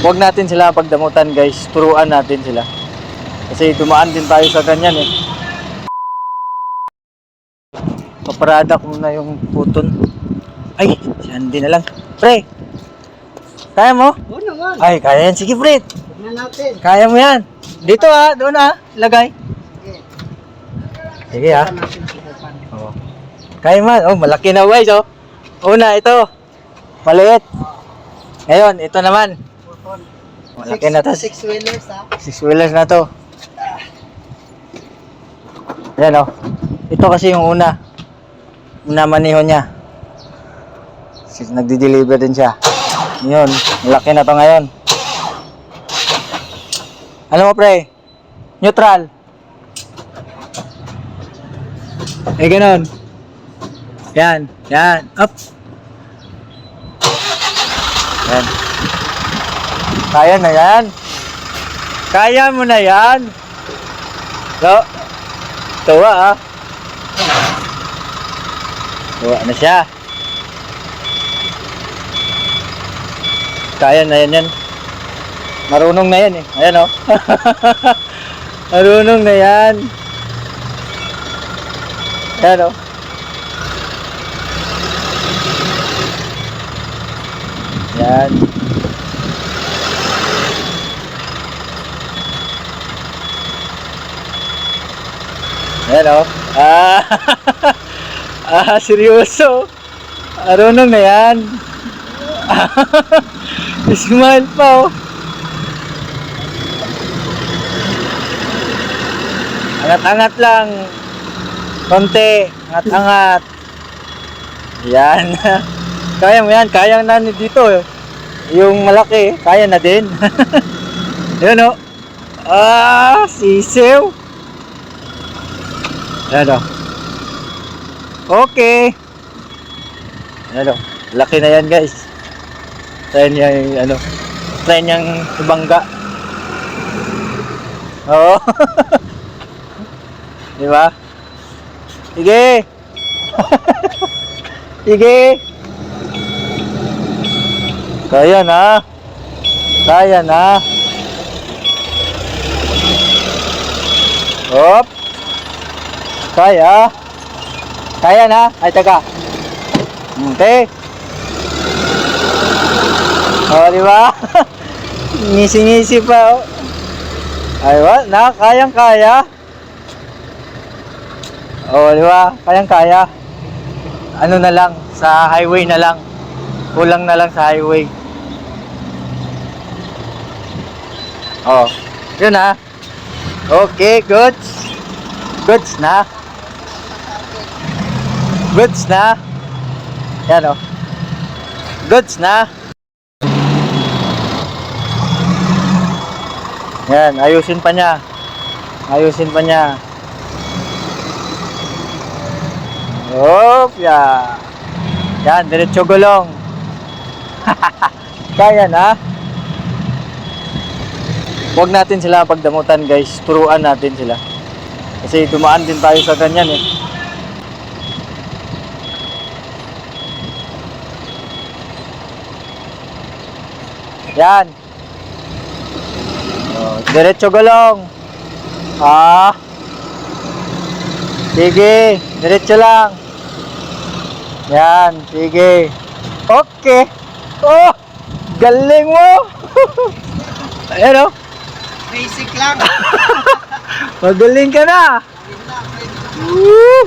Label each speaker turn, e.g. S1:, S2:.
S1: Huwag natin sila pagdamutan guys, turuan natin sila. Kasi dumaan din tayo sa ganyan eh. Paparada ko muna yung puton. Ay, si Andy na lang. Pre, kaya mo?
S2: Oo naman.
S1: Ay, kaya yan. Sige, Fred.
S2: Tignan natin.
S1: Kaya mo yan. Dito ha, doon ha. Lagay.
S2: Sige.
S1: Sige ha.
S2: Tignan natin subukan.
S1: Oh. Kaya man. Oh, malaki na guys oh. Una, ito. Maliit. Ngayon, ito naman.
S2: Puton.
S1: Malaki na to.
S2: 6 wheelers ha.
S1: 6 wheelers na to. Ayan oh. Ito kasi yung una. Una maniho niya. Nagdi-deliver din siya. Yun, malaki na to ngayon. Ano mo pre? Neutral. Eh ganun. Yan, yan. Up. Yan. Kaya na yan. Kaya mo na yan. So, tuwa ah. Tuwa na siya. Kaya na yan yan. Marunong na yan eh. Ayan oh. Marunong na yan. Ayan oh. Yan. Ayan oh. Seryoso. Marunong na yan. Smile pa oh. Angat-angat lang. Konti. Angat-angat. Yan. Kaya mo yan. Kaya na dito eh. Yung malaki. Kaya na din. Yan oh. Sisiw. Yan oh. Okay. Yan oh. Laki na yan guys. Try niya yung ano. Try niyang ibangga. Oo. Di ba? Sige. Sige. Kaya na. Kaya na. Hop. Kaya. Kaya na. Ay, taga. Okay. Oh, di ba? Ngisi-ngisi pa oh. Ay, na, kayang-kaya. Oh, di ba? Kayang-kaya. Ano na lang, sa highway na lang. Kulang na lang sa highway. Oh, yun ha. Okay, goods. Goods na. Goods na. Yan oh. Goods na. Yan, ayusin pa niya. Ayusin pa niya. Hop, ya. Yan, diretso gulong. Kaya na. Huwag natin sila pagdamutan guys. Turuan natin sila. Kasi dumaan din tayo sa ganyan eh. Yan. Diretso gulong. Sige, diretso lang. Yan, sige. Okay. Oh, galing mo. Ayan oh.
S2: Basic lang.
S1: Magaling ka na. Woo!